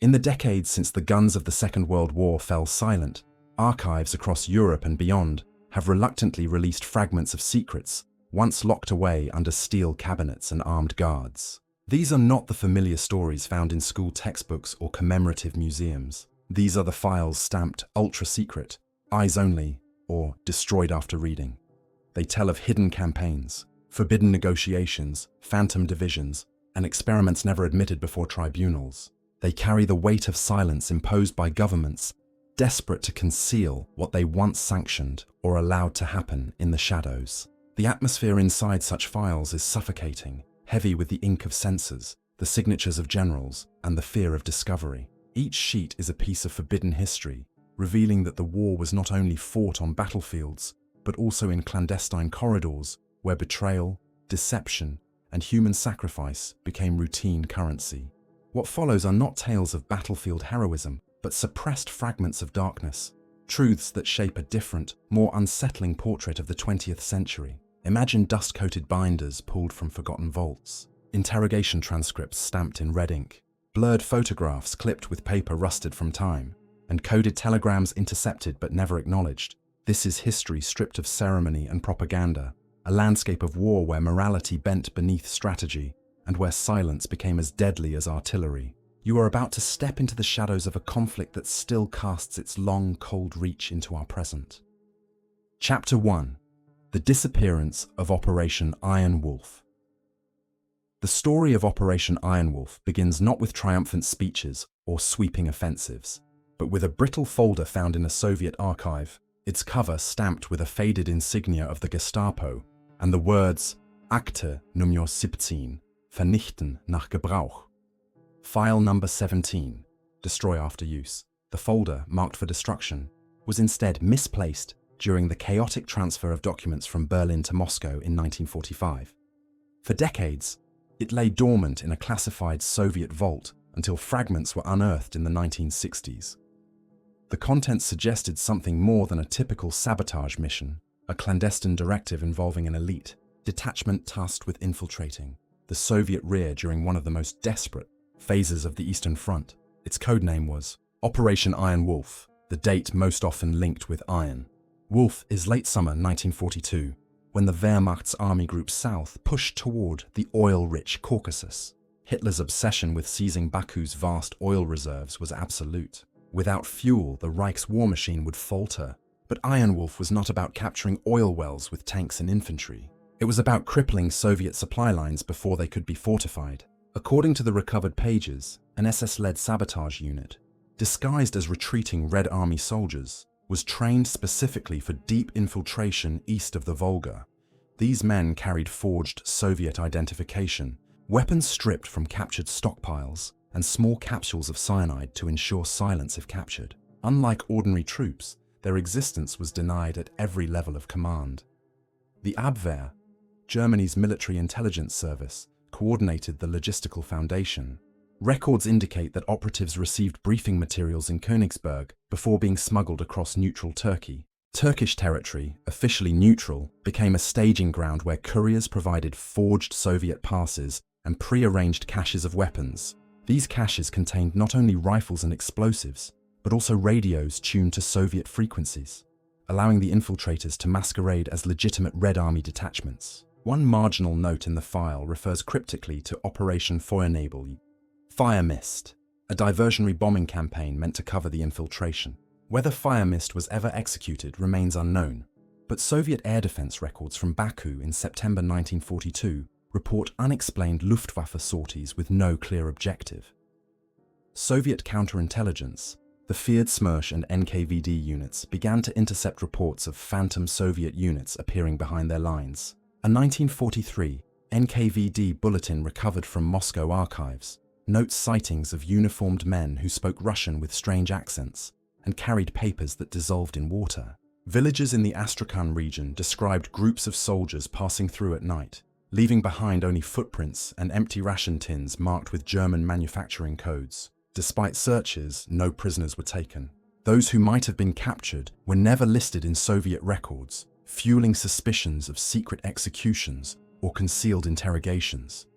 In the decades since the guns of the Second World War fell silent, archives across Europe and beyond have reluctantly released fragments of secrets once locked away under steel cabinets and armed guards. These are not the familiar stories found in school textbooks or commemorative museums. These are the files stamped ultra-secret, eyes only, or destroyed after reading. They tell of hidden campaigns, forbidden negotiations, phantom divisions, and experiments never admitted before tribunals. They carry the weight of silence imposed by governments, desperate to conceal what they once sanctioned or allowed to happen in the shadows. The atmosphere inside such files is suffocating, heavy with the ink of censors, the signatures of generals, and the fear of discovery. Each sheet is a piece of forbidden history, revealing that the war was not only fought on battlefields, but also in clandestine corridors where betrayal, deception, and human sacrifice became routine currency. What follows are not tales of battlefield heroism, but suppressed fragments of darkness, truths that shape a different, more unsettling portrait of the 20th century. Imagine dust-coated binders pulled from forgotten vaults, interrogation transcripts stamped in red ink, blurred photographs clipped with paper rusted from time, and coded telegrams intercepted but never acknowledged. This is history stripped of ceremony and propaganda, a landscape of war where morality bent beneath strategy, and where silence became as deadly as artillery. You are about to step into the shadows of a conflict that still casts its long, cold reach into our present. Chapter 1. The Disappearance of Operation Iron Wolf. The story of Operation Iron Wolf begins not with triumphant speeches or sweeping offensives, but with a brittle folder found in a Soviet archive, its cover stamped with a faded insignia of the Gestapo, and the words Akte Nummer 17, Vernichten nach Gebrauch. File number 17, destroy after use. The folder, marked for destruction, was instead misplaced during the chaotic transfer of documents from Berlin to Moscow in 1945. For decades, it lay dormant in a classified Soviet vault until fragments were unearthed in the 1960s. The contents suggested something more than a typical sabotage mission, a clandestine directive involving an elite detachment tasked with infiltrating the Soviet rear during one of the most desperate phases of the Eastern Front. Its codename was Operation Iron Wolf, the date most often linked with iron. Wolf is late summer 1942, when the Wehrmacht's Army Group South pushed toward the oil-rich Caucasus. Hitler's obsession with seizing Baku's vast oil reserves was absolute. Without fuel, the Reich's war machine would falter. But Iron Wolf was not about capturing oil wells with tanks and infantry. It was about crippling Soviet supply lines before they could be fortified. According to the recovered pages, an SS-led sabotage unit, disguised as retreating Red Army soldiers, was trained specifically for deep infiltration east of the Volga. These men carried forged Soviet identification, weapons stripped from captured stockpiles, and small capsules of cyanide to ensure silence if captured. Unlike ordinary troops, their existence was denied at every level of command. The Abwehr, Germany's military intelligence service, coordinated the logistical foundation. Records indicate that operatives received briefing materials in Königsberg before being smuggled across neutral Turkey. Turkish territory, officially neutral, became a staging ground where couriers provided forged Soviet passes and pre-arranged caches of weapons. These caches contained not only rifles and explosives, but also radios tuned to Soviet frequencies, allowing the infiltrators to masquerade as legitimate Red Army detachments. One marginal note in the file refers cryptically to Operation Feuernebel, Fire Mist, a diversionary bombing campaign meant to cover the infiltration. Whether Fire Mist was ever executed remains unknown, but Soviet air defense records from Baku in September 1942 report unexplained Luftwaffe sorties with no clear objective. Soviet counterintelligence, the feared Smersh and NKVD units, began to intercept reports of phantom Soviet units appearing behind their lines. A 1943 NKVD bulletin recovered from Moscow archives notes sightings of uniformed men who spoke Russian with strange accents and carried papers that dissolved in water. Villagers in the Astrakhan region described groups of soldiers passing through at night, leaving behind only footprints and empty ration tins marked with German manufacturing codes. Despite searches, no prisoners were taken. Those who might have been captured were never listed in Soviet records, fueling suspicions of secret executions or concealed interrogations.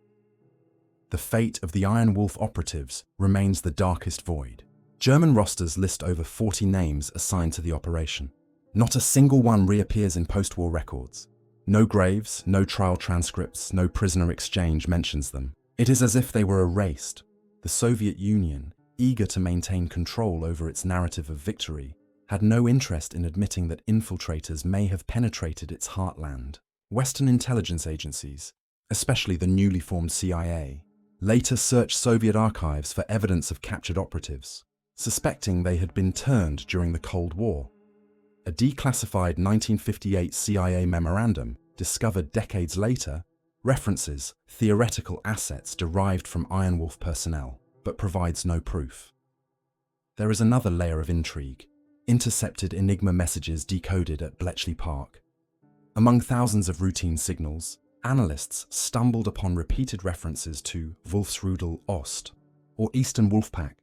the fate of the Iron Wolf operatives remains the darkest void. German rosters list over 40 names assigned to the operation. Not a single one reappears in post-war records. No graves, no trial transcripts, no prisoner exchange mentions them. It is as if they were erased. The Soviet Union, eager to maintain control over its narrative of victory, had no interest in admitting that infiltrators may have penetrated its heartland. Western intelligence agencies, especially the newly formed CIA, later searched Soviet archives for evidence of captured operatives, suspecting they had been turned during the Cold War. A declassified 1958 CIA memorandum, discovered decades later, references theoretical assets derived from Iron Wolf personnel, but provides no proof. There is another layer of intrigue: intercepted Enigma messages decoded at Bletchley Park. Among thousands of routine signals, analysts stumbled upon repeated references to Wolfsrudel Ost, or Eastern Wolfpack.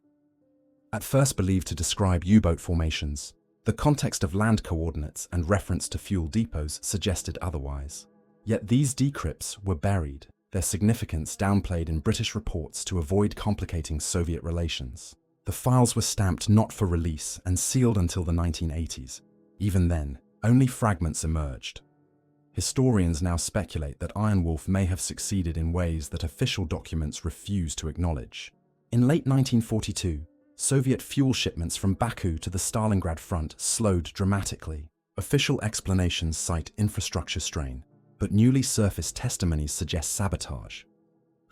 At first believed to describe U-boat formations, the context of land coordinates and reference to fuel depots suggested otherwise. Yet these decrypts were buried, their significance downplayed in British reports to avoid complicating Soviet relations. The files were stamped not for release and sealed until the 1980s. Even then, only fragments emerged. Historians now speculate that Iron Wolf may have succeeded in ways that official documents refuse to acknowledge. In late 1942, Soviet fuel shipments from Baku to the Stalingrad front slowed dramatically. Official explanations cite infrastructure strain, but newly surfaced testimonies suggest sabotage.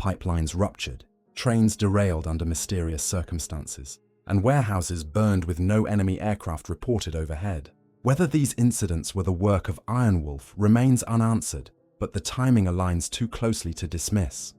Pipelines ruptured, trains derailed under mysterious circumstances, and warehouses burned with no enemy aircraft reported overhead. Whether these incidents were the work of Iron Wolf remains unanswered, but the timing aligns too closely to dismiss.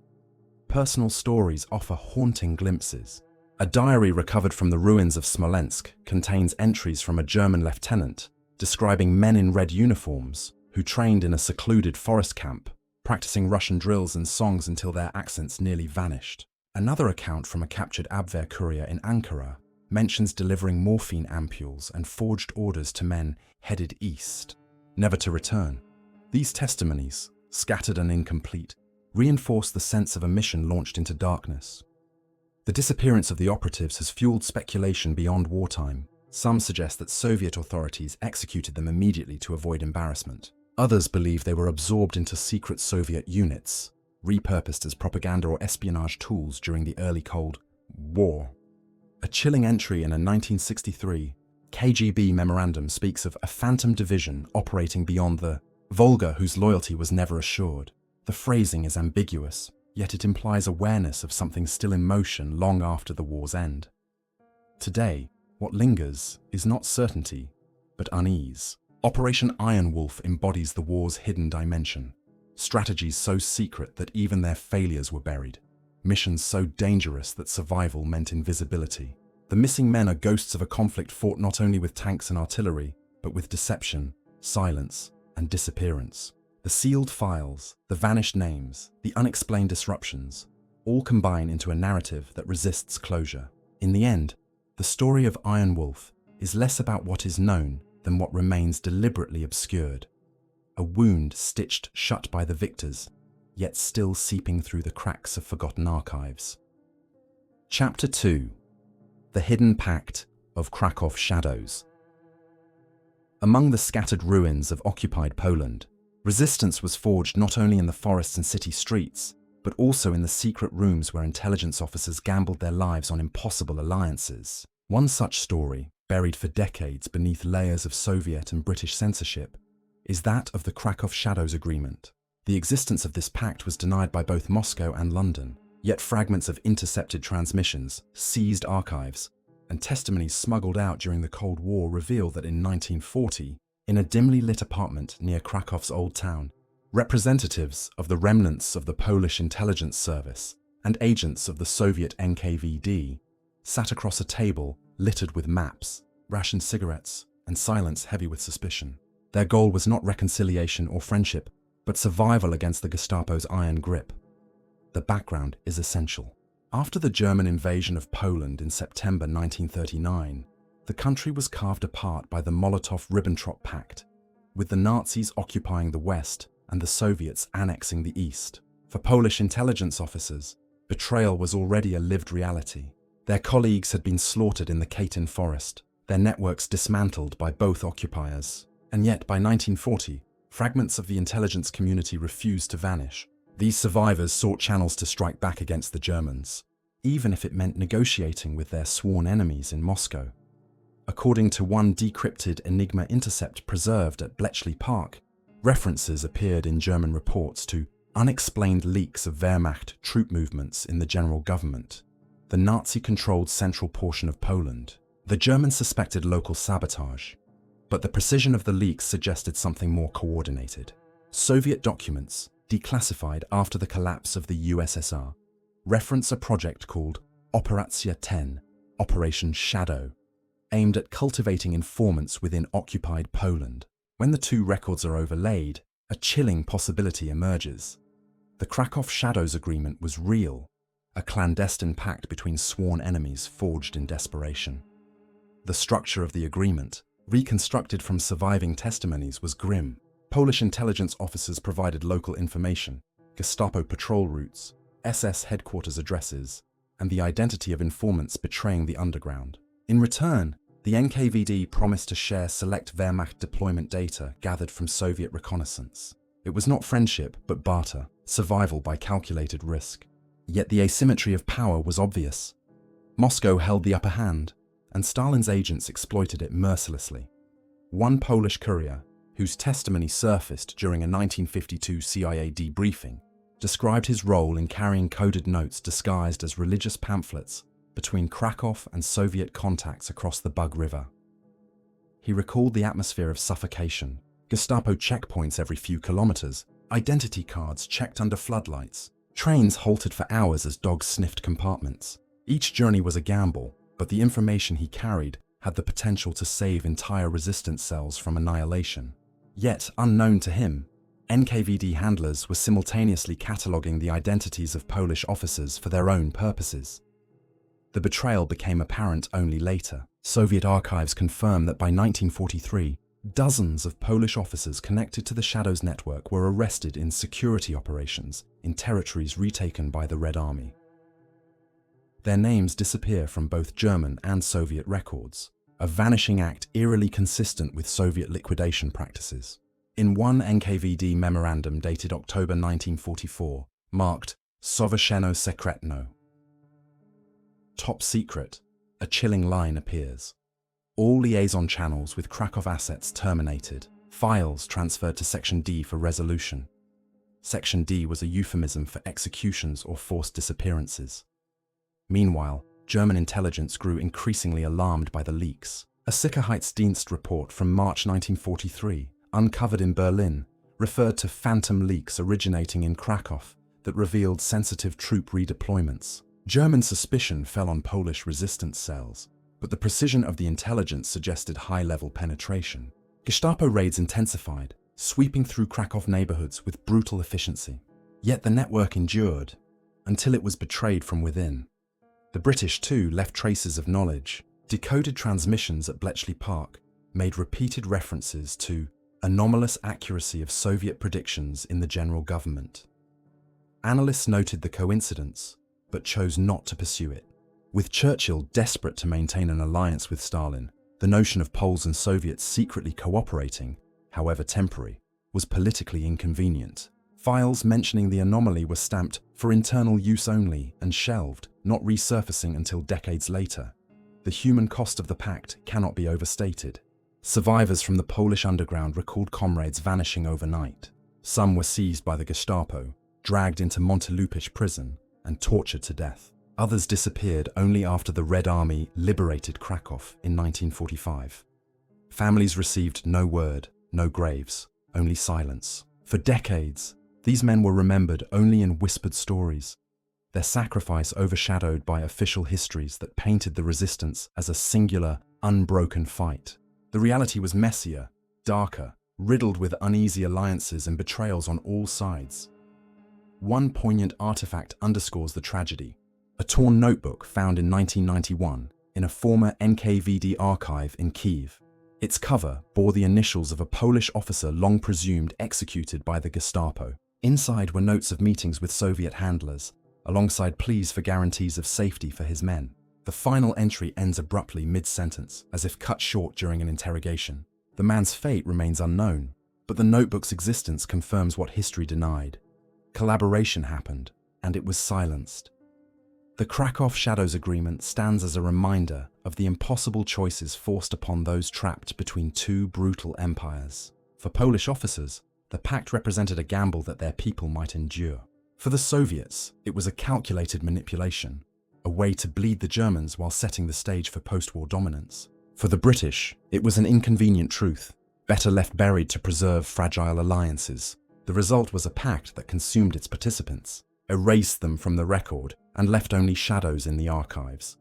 Personal stories offer haunting glimpses. A diary recovered from the ruins of Smolensk contains entries from a German lieutenant describing men in red uniforms who trained in a secluded forest camp, practicing Russian drills and songs until their accents nearly vanished. Another account from a captured Abwehr courier in Ankara mentions delivering morphine ampules and forged orders to men headed east, never to return. These testimonies, scattered and incomplete, reinforce the sense of a mission launched into darkness. The disappearance of the operatives has fueled speculation beyond wartime. Some suggest that Soviet authorities executed them immediately to avoid embarrassment. Others believe they were absorbed into secret Soviet units, repurposed as propaganda or espionage tools during the early Cold War. A chilling entry in a 1963 KGB memorandum speaks of a phantom division operating beyond the Volga whose loyalty was never assured. The phrasing is ambiguous, yet it implies awareness of something still in motion long after the war's end. Today, what lingers is not certainty, but unease. Operation Iron Wolf embodies the war's hidden dimension. Strategies so secret that even their failures were buried. Missions so dangerous that survival meant invisibility. The missing men are ghosts of a conflict fought not only with tanks and artillery, but with deception, silence, and disappearance. The sealed files, the vanished names, the unexplained disruptions, all combine into a narrative that resists closure. In the end, the story of Iron Wolf is less about what is known than what remains deliberately obscured. A wound stitched shut by the victors, yet still seeping through the cracks of forgotten archives. Chapter 2: The Hidden Pact of Kraków Shadows. Among the scattered ruins of occupied Poland, resistance was forged not only in the forests and city streets, but also in the secret rooms where intelligence officers gambled their lives on impossible alliances. One such story, buried for decades beneath layers of Soviet and British censorship, is that of the Kraków Shadows Agreement. The existence of this pact was denied by both Moscow and London, yet fragments of intercepted transmissions, seized archives, and testimonies smuggled out during the Cold War reveal that in 1940, in a dimly lit apartment near Krakow's Old Town, representatives of the remnants of the Polish intelligence service and agents of the Soviet NKVD sat across a table littered with maps, rationed cigarettes, and silence heavy with suspicion. Their goal was not reconciliation or friendship, but survival against the Gestapo's iron grip. The background is essential. After the German invasion of Poland in September 1939, the country was carved apart by the Molotov-Ribbentrop Pact, with the Nazis occupying the West and the Soviets annexing the East. For Polish intelligence officers, Betrayal was already a lived reality. Their colleagues had been slaughtered in the Katyn forest, their networks dismantled by both occupiers. And yet, by 1940, fragments of the intelligence community refused to vanish. These survivors sought channels to strike back against the Germans, even if it meant negotiating with their sworn enemies in Moscow. According to one decrypted Enigma intercept preserved at Bletchley Park, references appeared in German reports to unexplained leaks of Wehrmacht troop movements in the general government, the Nazi-controlled central portion of Poland. The Germans suspected local sabotage, but the precision of the leaks suggested something more coordinated. Soviet documents, declassified after the collapse of the USSR, reference a project called Operacja 10, Operation Shadow, aimed at cultivating informants within occupied Poland. When the two records are overlaid, a chilling possibility emerges. The Kraków Shadows Agreement was real, a clandestine pact between sworn enemies forged in desperation. The structure of the agreement, reconstructed from surviving testimonies, was grim. Polish intelligence officers provided local information, Gestapo patrol routes, SS headquarters addresses, and the identity of informants betraying the underground. In return, the NKVD promised to share select Wehrmacht deployment data gathered from Soviet reconnaissance. It was not friendship, but barter, survival by calculated risk. Yet the asymmetry of power was obvious. Moscow held the upper hand, and Stalin's agents exploited it mercilessly. One Polish courier, whose testimony surfaced during a 1952 CIA debriefing, described his role in carrying coded notes disguised as religious pamphlets between Kraków and Soviet contacts across the Bug River. He recalled the atmosphere of suffocation, Gestapo checkpoints every few kilometers, identity cards checked under floodlights, trains halted for hours as dogs sniffed compartments. Each journey was a gamble, but the information he carried had the potential to save entire resistance cells from annihilation. Yet, unknown to him, NKVD handlers were simultaneously cataloguing the identities of Polish officers for their own purposes. The betrayal became apparent only later. Soviet archives confirm that by 1943, dozens of Polish officers connected to the Shadows network were arrested in security operations in territories retaken by the Red Army. Their names disappear from both German and Soviet records, a vanishing act eerily consistent with Soviet liquidation practices. In one NKVD memorandum dated October 1944, marked Sowieszeno Sekretno, top secret, a chilling line appears. All liaison channels with Kraków assets terminated, files transferred to Section D for resolution. Section D was a euphemism for executions or forced disappearances. Meanwhile, German intelligence grew increasingly alarmed by the leaks. A Sicherheitsdienst report from March 1943, uncovered in Berlin, referred to phantom leaks originating in Kraków that revealed sensitive troop redeployments. German suspicion fell on Polish resistance cells, but the precision of the intelligence suggested high-level penetration. Gestapo raids intensified, sweeping through Kraków neighborhoods with brutal efficiency. Yet the network endured, until it was betrayed from within. The British, too, left traces of knowledge. Decoded transmissions at Bletchley Park made repeated references to anomalous accuracy of Soviet predictions in the general government. Analysts noted the coincidence, but chose not to pursue it. With Churchill desperate to maintain an alliance with Stalin, the notion of Poles and Soviets secretly cooperating, however temporary, was politically inconvenient. Files mentioning the anomaly were stamped for internal use only and shelved, not resurfacing until decades later. The human cost of the pact cannot be overstated. Survivors from the Polish underground recalled comrades vanishing overnight. Some were seized by the Gestapo, dragged into Montelupich prison, and tortured to death. Others disappeared only after the Red Army liberated Kraków in 1945. Families received no word, no graves, only silence. For decades, these men were remembered only in whispered stories, their sacrifice overshadowed by official histories that painted the resistance as a singular, unbroken fight. The reality was messier, darker, riddled with uneasy alliances and betrayals on all sides. One poignant artifact underscores the tragedy: a torn notebook found in 1991 in a former NKVD archive in Kyiv. Its cover bore the initials of a Polish officer long presumed executed by the Gestapo. Inside were notes of meetings with Soviet handlers, alongside pleas for guarantees of safety for his men. The final entry ends abruptly mid-sentence, as if cut short during an interrogation. The man's fate remains unknown, but the notebook's existence confirms what history denied. Collaboration happened, and it was silenced. The Kraków Shadows Agreement stands as a reminder of the impossible choices forced upon those trapped between two brutal empires. For Polish officers, the pact represented a gamble that their people might endure. For the Soviets, it was a calculated manipulation, a way to bleed the Germans while setting the stage for post-war dominance. For the British, it was an inconvenient truth, better left buried to preserve fragile alliances. The result was a pact that consumed its participants, erased them from the record, and left only shadows in the archives.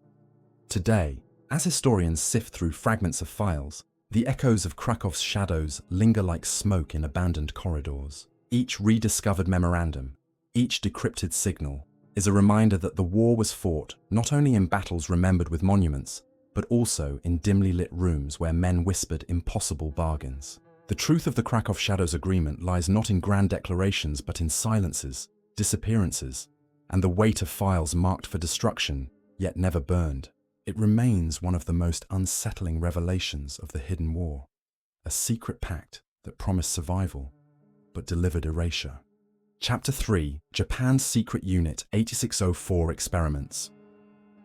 Today, as historians sift through fragments of files, the echoes of Krakow's shadows linger like smoke in abandoned corridors. Each rediscovered memorandum, each decrypted signal, is a reminder that the war was fought not only in battles remembered with monuments, but also in dimly lit rooms where men whispered impossible bargains. The truth of the Kraków Shadows Agreement lies not in grand declarations but in silences, disappearances, and the weight of files marked for destruction, yet never burned. It remains one of the most unsettling revelations of the hidden war, a secret pact that promised survival, but delivered erasure. Chapter 3: Japan's Secret Unit 8604 Experiments.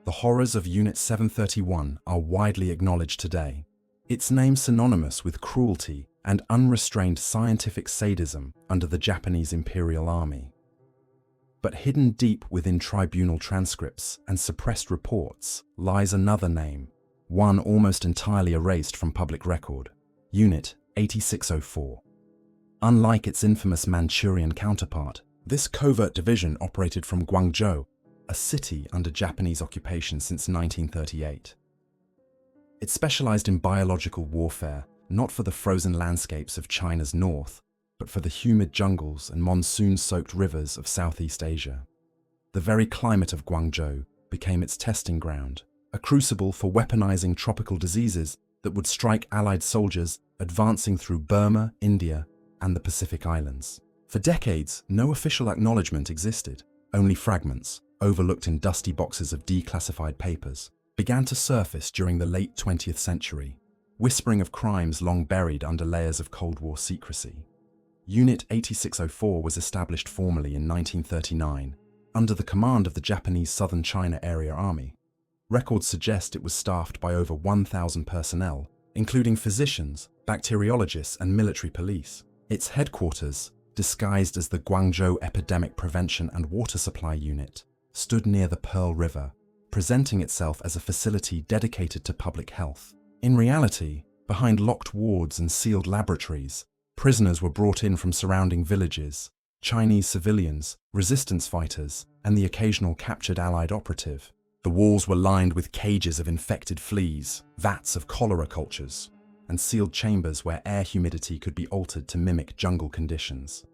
The horrors of Unit 731 are widely acknowledged today, its name synonymous with cruelty and unrestrained scientific sadism under the Japanese Imperial Army. But hidden deep within tribunal transcripts and suppressed reports lies another name, one almost entirely erased from public record: Unit 8604. Unlike its infamous Manchurian counterpart, this covert division operated from Guangzhou, a city under Japanese occupation since 1938. It specialized in biological warfare, not for the frozen landscapes of China's north, but for the humid jungles and monsoon-soaked rivers of Southeast Asia. The very climate of Guangzhou became its testing ground, a crucible for weaponizing tropical diseases that would strike Allied soldiers advancing through Burma, India, and the Pacific Islands. For decades, no official acknowledgement existed. Only fragments, overlooked in dusty boxes of declassified papers, began to surface during the late 20th century, whispering of crimes long buried under layers of Cold War secrecy. Unit 8604 was established formally in 1939, under the command of the Japanese Southern China Area Army. Records suggest it was staffed by over 1,000 personnel, including physicians, bacteriologists, and military police. Its headquarters, disguised as the Guangzhou Epidemic Prevention and Water Supply Unit, stood near the Pearl River, presenting itself as a facility dedicated to public health. In reality, behind locked wards and sealed laboratories, prisoners were brought in from surrounding villages, Chinese civilians, resistance fighters, and the occasional captured Allied operative. The walls were lined with cages of infected fleas, vats of cholera cultures, and sealed chambers where air humidity could be altered to mimic jungle conditions.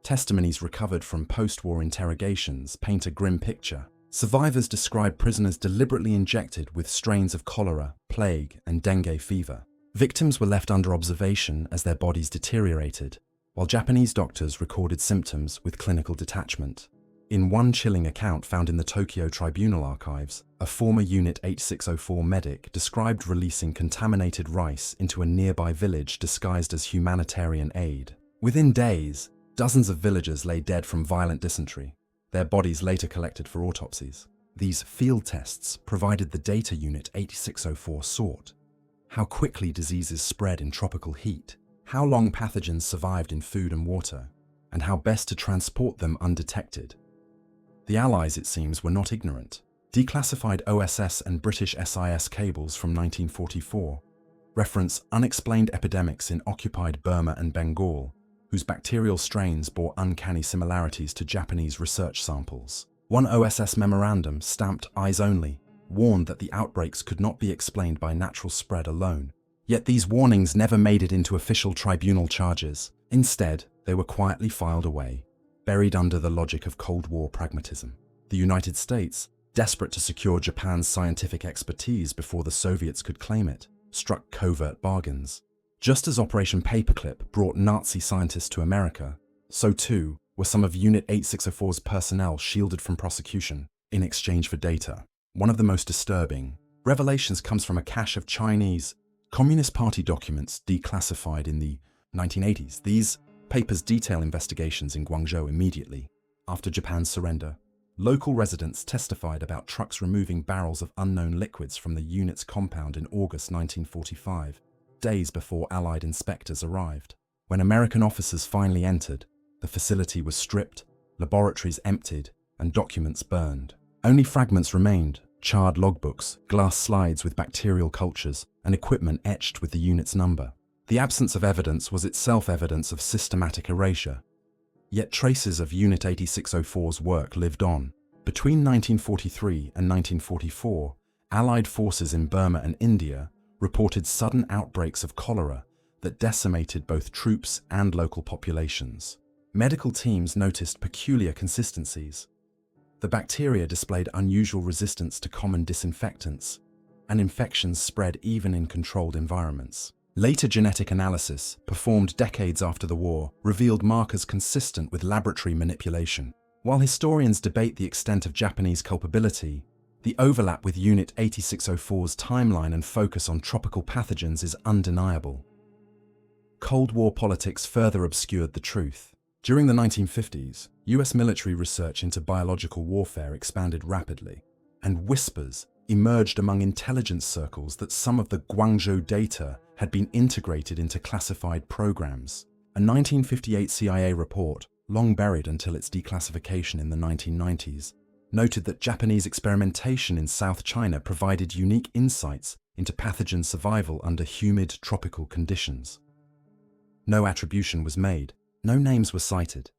Testimonies recovered from post-war interrogations paint a grim picture. Survivors describe prisoners deliberately injected with strains of cholera, plague, and dengue fever. Victims were left under observation as their bodies deteriorated, while Japanese doctors recorded symptoms with clinical detachment. In one chilling account found in the Tokyo Tribunal archives, a former Unit 8604 medic described releasing contaminated rice into a nearby village disguised as humanitarian aid. Within days, dozens of villagers lay dead from violent dysentery, their bodies later collected for autopsies. These field tests provided the data Unit 8604 sought: how quickly diseases spread in tropical heat, how long pathogens survived in food and water, and how best to transport them undetected. The Allies, it seems, were not ignorant. Declassified OSS and British SIS cables from 1944 reference unexplained epidemics in occupied Burma and Bengal, whose bacterial strains bore uncanny similarities to Japanese research samples. One OSS memorandum, stamped "Eyes Only," warned that the outbreaks could not be explained by natural spread alone. Yet these warnings never made it into official tribunal charges. Instead, they were quietly filed away, buried under the logic of Cold War pragmatism. The United States, desperate to secure Japan's scientific expertise before the Soviets could claim it, struck covert bargains. Just as Operation Paperclip brought Nazi scientists to America, so too, were some of Unit 8604's personnel shielded from prosecution in exchange for data. One of the most disturbing revelations comes from a cache of Chinese Communist Party documents declassified in the 1980s. These papers detail investigations in Guangzhou immediately after Japan's surrender. Local residents testified about trucks removing barrels of unknown liquids from the unit's compound in August 1945, days before Allied inspectors arrived. When American officers finally entered, the facility was stripped, laboratories emptied, and documents burned. Only fragments remained: charred logbooks, glass slides with bacterial cultures, and equipment etched with the unit's number. The absence of evidence was itself evidence of systematic erasure. Yet traces of Unit 8604's work lived on. Between 1943 and 1944, Allied forces in Burma and India reported sudden outbreaks of cholera that decimated both troops and local populations. Medical teams noticed peculiar consistencies. The bacteria displayed unusual resistance to common disinfectants, and infections spread even in controlled environments. Later genetic analysis, performed decades after the war, revealed markers consistent with laboratory manipulation. While historians debate the extent of Japanese culpability, the overlap with Unit 8604's timeline and focus on tropical pathogens is undeniable. Cold War politics further obscured the truth. During the 1950s, US military research into biological warfare expanded rapidly, and whispers emerged among intelligence circles that some of the Guangzhou data had been integrated into classified programs. A 1958 CIA report, long buried until its declassification in the 1990s, noted that Japanese experimentation in South China provided unique insights into pathogen survival under humid tropical conditions. No attribution was made, no names were cited,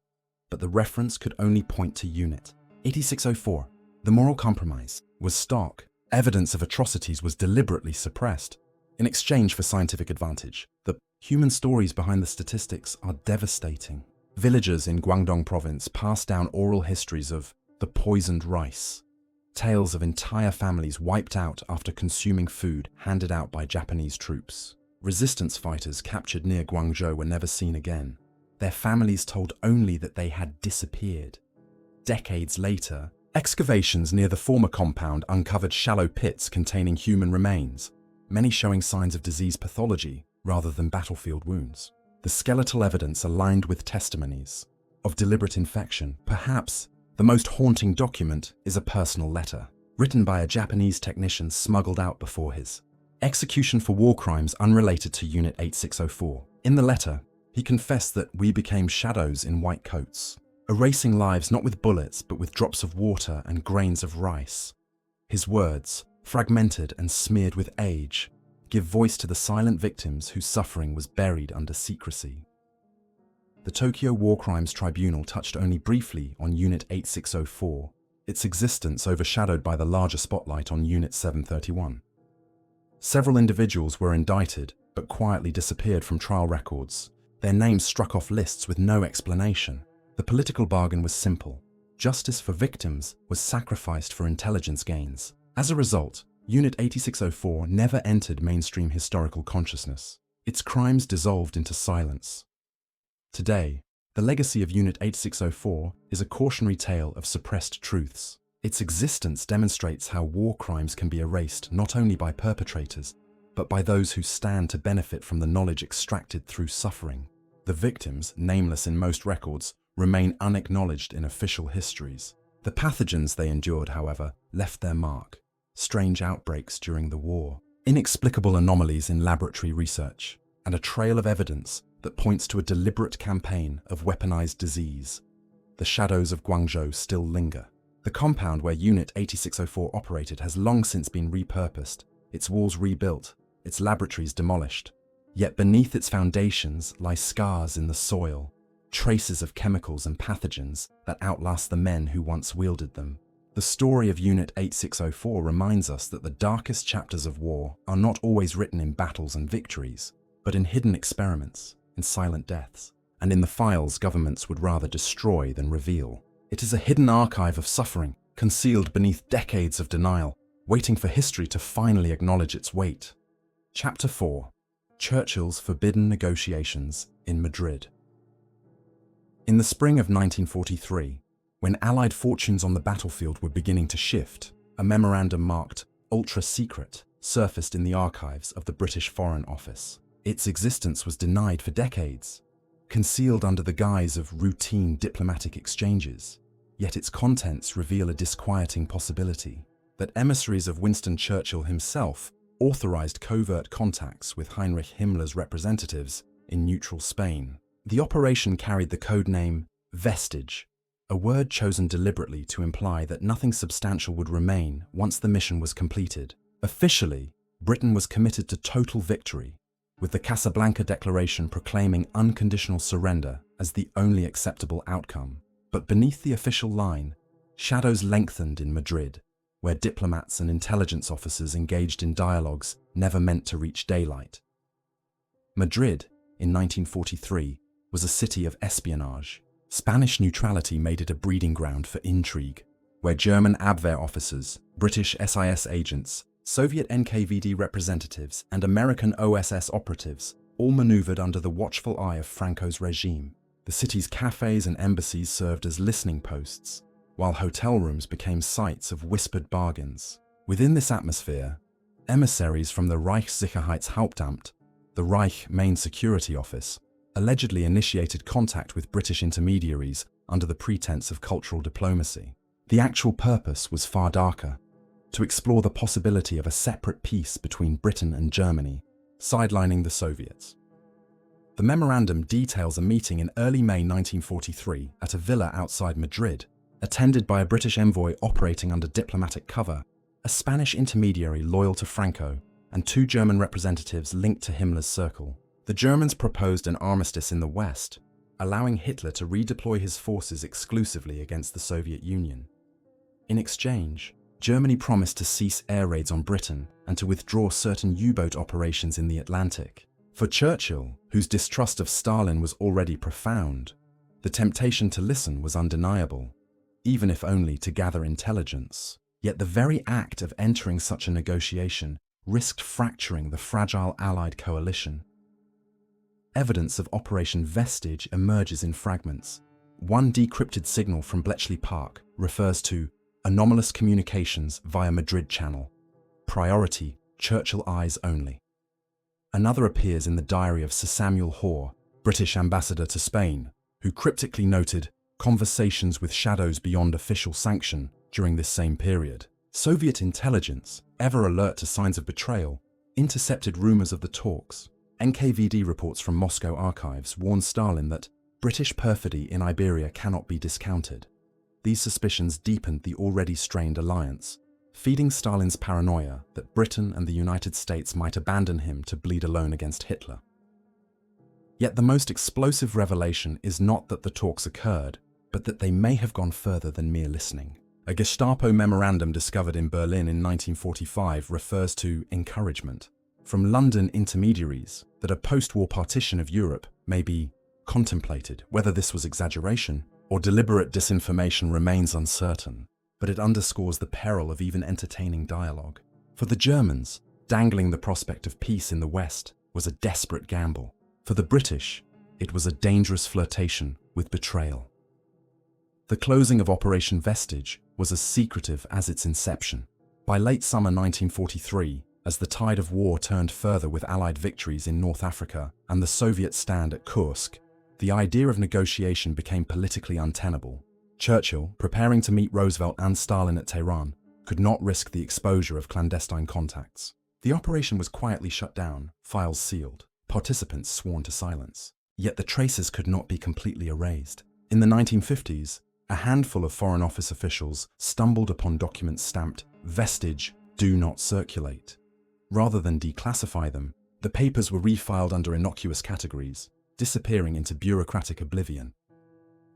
but the reference could only point to Unit 8604. The moral compromise was stark. Evidence of atrocities was deliberately suppressed in exchange for scientific advantage. The human stories behind the statistics are devastating. Villagers in Guangdong province passed down oral histories of the poisoned rice, tales of entire families wiped out after consuming food handed out by Japanese troops. Resistance fighters captured near Guangzhou were never seen again. Their families told only that they had disappeared. Decades later, excavations near the former compound uncovered shallow pits containing human remains, many showing signs of disease pathology rather than battlefield wounds. The skeletal evidence aligned with testimonies of deliberate infection. Perhaps the most haunting document is a personal letter, written by a Japanese technician smuggled out before his execution for war crimes unrelated to Unit 8604. In the letter, he confessed that we became shadows in white coats, erasing lives not with bullets but with drops of water and grains of rice. His words, fragmented and smeared with age, give voice to the silent victims whose suffering was buried under secrecy. The Tokyo War Crimes Tribunal touched only briefly on Unit 8604, its existence overshadowed by the larger spotlight on Unit 731. Several individuals were indicted but quietly disappeared from trial records, their names struck off lists with no explanation. The political bargain was simple. Justice for victims was sacrificed for intelligence gains. As a result, Unit 8604 never entered mainstream historical consciousness. Its crimes dissolved into silence. Today, the legacy of Unit 8604 is a cautionary tale of suppressed truths. Its existence demonstrates how war crimes can be erased not only by perpetrators, but by those who stand to benefit from the knowledge extracted through suffering. The victims, nameless in most records, remain unacknowledged in official histories. The pathogens they endured, however, left their mark. Strange outbreaks during the war, inexplicable anomalies in laboratory research, and a trail of evidence that points to a deliberate campaign of weaponized disease. The shadows of Guangzhou still linger. The compound where Unit 8604 operated has long since been repurposed, its walls rebuilt, its laboratories demolished. Yet beneath its foundations lie scars in the soil, traces of chemicals and pathogens that outlast the men who once wielded them. The story of Unit 8604 reminds us that the darkest chapters of war are not always written in battles and victories, but in hidden experiments, in silent deaths, and in the files governments would rather destroy than reveal. It is a hidden archive of suffering, concealed beneath decades of denial, waiting for history to finally acknowledge its weight. Chapter 4. Churchill's Forbidden Negotiations in Madrid. In the spring of 1943, when Allied fortunes on the battlefield were beginning to shift, a memorandum marked "ultra secret" surfaced in the archives of the British Foreign Office. Its existence was denied for decades, concealed under the guise of routine diplomatic exchanges. Yet its contents reveal a disquieting possibility that emissaries of Winston Churchill himself authorized covert contacts with Heinrich Himmler's representatives in neutral Spain. The operation carried the codename Vestige, a word chosen deliberately to imply that nothing substantial would remain once the mission was completed. Officially, Britain was committed to total victory, with the Casablanca Declaration proclaiming unconditional surrender as the only acceptable outcome. But beneath the official line, shadows lengthened in Madrid, where diplomats and intelligence officers engaged in dialogues never meant to reach daylight. Madrid, in 1943, was a city of espionage. Spanish neutrality made it a breeding ground for intrigue, where German Abwehr officers, British SIS agents, Soviet NKVD representatives, and American OSS operatives all maneuvered under the watchful eye of Franco's regime. The city's cafes and embassies served as listening posts, while hotel rooms became sites of whispered bargains. Within this atmosphere, emissaries from the Reichssicherheitshauptamt, the Reich Main Security Office, allegedly initiated contact with British intermediaries under the pretense of cultural diplomacy. The actual purpose was far darker: to explore the possibility of a separate peace between Britain and Germany, sidelining the Soviets. The memorandum details a meeting in early May 1943 at a villa outside Madrid, attended by a British envoy operating under diplomatic cover, a Spanish intermediary loyal to Franco, and two German representatives linked to Himmler's circle. The Germans proposed an armistice in the West, allowing Hitler to redeploy his forces exclusively against the Soviet Union. In exchange, Germany promised to cease air raids on Britain and to withdraw certain U-boat operations in the Atlantic. For Churchill, whose distrust of Stalin was already profound, the temptation to listen was undeniable, even if only to gather intelligence. Yet the very act of entering such a negotiation risked fracturing the fragile Allied coalition. Evidence of Operation Vestige emerges in fragments. One decrypted signal from Bletchley Park refers to anomalous communications via Madrid Channel. Priority, Churchill eyes only. Another appears in the diary of Sir Samuel Hoare, British ambassador to Spain, who cryptically noted conversations with shadows beyond official sanction during this same period. Soviet intelligence, ever alert to signs of betrayal, intercepted rumors of the talks. NKVD reports from Moscow archives warn Stalin that British perfidy in Iberia cannot be discounted. These suspicions deepened the already strained alliance, feeding Stalin's paranoia that Britain and the United States might abandon him to bleed alone against Hitler. Yet the most explosive revelation is not that the talks occurred, but that they may have gone further than mere listening. A Gestapo memorandum discovered in Berlin in 1945 refers to encouragement from London intermediaries that a post-war partition of Europe may be contemplated. Whether this was exaggeration or deliberate disinformation remains uncertain, but it underscores the peril of even entertaining dialogue. For the Germans, dangling the prospect of peace in the West was a desperate gamble. For the British, it was a dangerous flirtation with betrayal. The closing of Operation Vestige was as secretive as its inception. By late summer 1943, as the tide of war turned further with Allied victories in North Africa and the Soviet stand at Kursk, the idea of negotiation became politically untenable. Churchill, preparing to meet Roosevelt and Stalin at Tehran, could not risk the exposure of clandestine contacts. The operation was quietly shut down, files sealed, participants sworn to silence. Yet the traces could not be completely erased. In the 1950s, a handful of Foreign Office officials stumbled upon documents stamped "Vestige, do not circulate." Rather than declassify them, the papers were refiled under innocuous categories, disappearing into bureaucratic oblivion.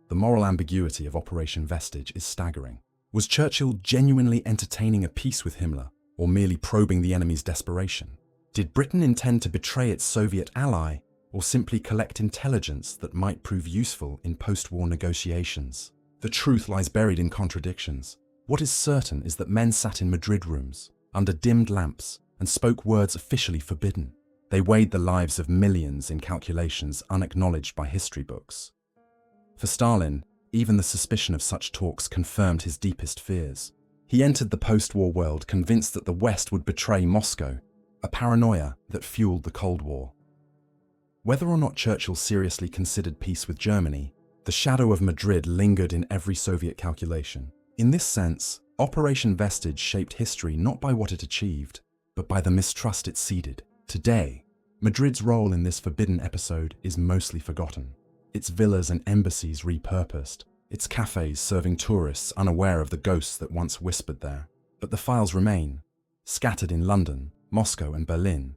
The moral ambiguity of Operation Vestige is staggering. Was Churchill genuinely entertaining a peace with Himmler, or merely probing the enemy's desperation? Did Britain intend to betray its Soviet ally, or simply collect intelligence that might prove useful in post-war negotiations? The truth lies buried in contradictions. What is certain is that men sat in Madrid rooms, under dimmed lamps, and spoke words officially forbidden. They weighed the lives of millions in calculations unacknowledged by history books. For Stalin, even the suspicion of such talks confirmed his deepest fears. He entered the post-war world convinced that the West would betray Moscow, a paranoia that fueled the Cold War. Whether or not Churchill seriously considered peace with Germany, the shadow of Madrid lingered in every Soviet calculation. In this sense, Operation Vestige shaped history not by what it achieved, but by the mistrust it seeded. Today, Madrid's role in this forbidden episode is mostly forgotten. Its villas and embassies repurposed, its cafes serving tourists unaware of the ghosts that once whispered there. But the files remain, scattered in London, Moscow, and Berlin,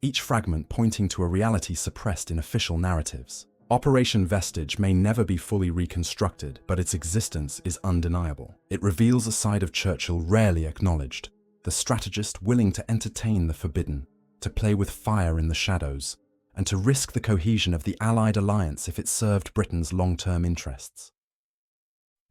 each fragment pointing to a reality suppressed in official narratives. Operation Vestige may never be fully reconstructed, but its existence is undeniable. It reveals a side of Churchill rarely acknowledged, the strategist willing to entertain the forbidden, to play with fire in the shadows, and to risk the cohesion of the Allied alliance if it served Britain's long-term interests.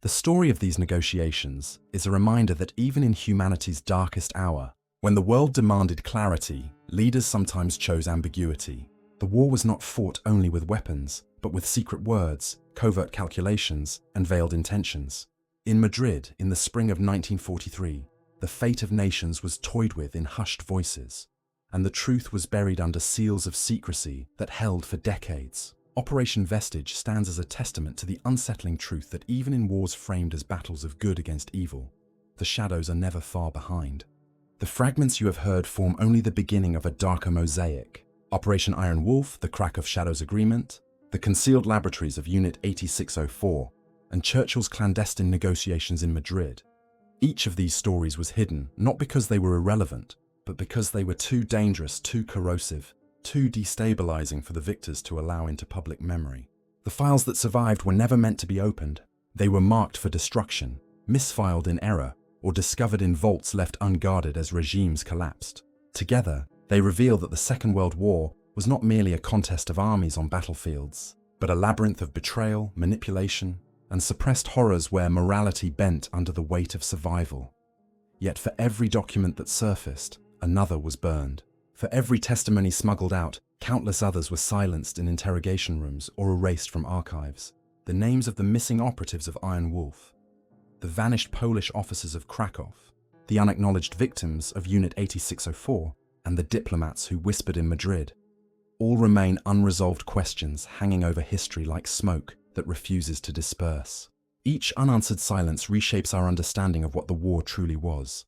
The story of these negotiations is a reminder that even in humanity's darkest hour, when the world demanded clarity, leaders sometimes chose ambiguity. The war was not fought only with weapons, but with secret words, covert calculations, and veiled intentions. In Madrid, in the spring of 1943, the fate of nations was toyed with in hushed voices, and the truth was buried under seals of secrecy that held for decades. Operation Vestige stands as a testament to the unsettling truth that even in wars framed as battles of good against evil, the shadows are never far behind. The fragments you have heard form only the beginning of a darker mosaic. Operation Iron Wolf, the Kraków Shadows Agreement, the concealed laboratories of Unit 8604, and Churchill's clandestine negotiations in Madrid. Each of these stories was hidden, not because they were irrelevant, but because they were too dangerous, too corrosive, too destabilizing for the victors to allow into public memory. The files that survived were never meant to be opened. They were marked for destruction, misfiled in error, or discovered in vaults left unguarded as regimes collapsed. Together, they reveal that the Second World War was not merely a contest of armies on battlefields, but a labyrinth of betrayal, manipulation, and suppressed horrors where morality bent under the weight of survival. Yet for every document that surfaced, another was burned. For every testimony smuggled out, countless others were silenced in interrogation rooms or erased from archives. The names of the missing operatives of Iron Wolf, the vanished Polish officers of Kraków, the unacknowledged victims of Unit 8604, and the diplomats who whispered in Madrid, all remain unresolved questions hanging over history like smoke that refuses to disperse. Each unanswered silence reshapes our understanding of what the war truly was.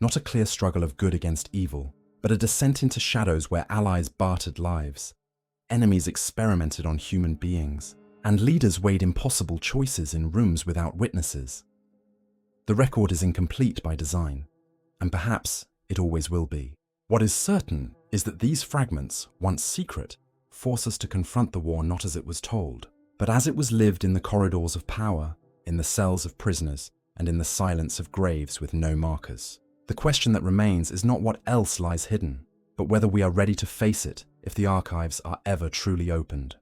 Not a clear struggle of good against evil, but a descent into shadows where allies bartered lives, enemies experimented on human beings, and leaders weighed impossible choices in rooms without witnesses. The record is incomplete by design, and perhaps it always will be. What is certain is that these fragments, once secret, force us to confront the war not as it was told, but as it was lived in the corridors of power, in the cells of prisoners, and in the silence of graves with no markers. The question that remains is not what else lies hidden, but whether we are ready to face it if the archives are ever truly opened.